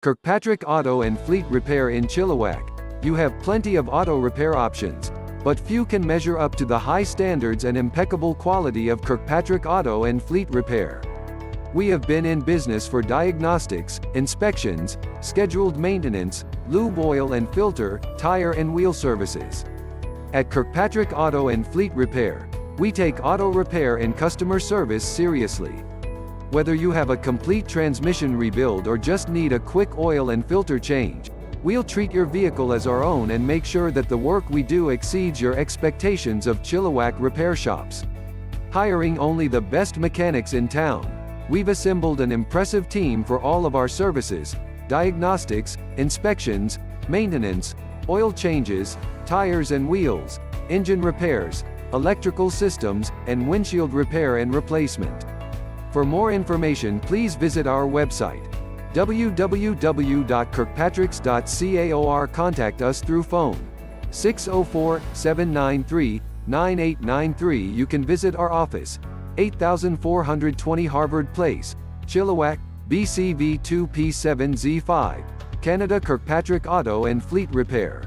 Kirkpatrick Auto and Fleet Repair in Chilliwack. You have plenty of auto repair options, but few can measure up to the high standards and impeccable quality of Kirkpatrick Auto and Fleet Repair. We have been in business for diagnostics, inspections, scheduled maintenance, lube oil and filter, tire and wheel services. At Kirkpatrick Auto and Fleet Repair, we take auto repair and customer service seriously. Whether you have a complete transmission rebuild or just need a quick oil and filter change, we'll treat your vehicle as our own and make sure that the work we do exceeds your expectations of Chilliwack repair shops. Hiring only the best mechanics in town, we've assembled an impressive team for all of our services: diagnostics, inspections, maintenance, oil changes, tires and wheels, engine repairs, electrical systems, and windshield repair and replacement. For more information, please visit our website, www.kirkpatricks.ca, or contact us through phone 604-793-9893. You can visit our office, 8420 Harvard Place, Chilliwack, BCV 2P7Z5, Canada. Kirkpatrick Auto and Fleet Repair.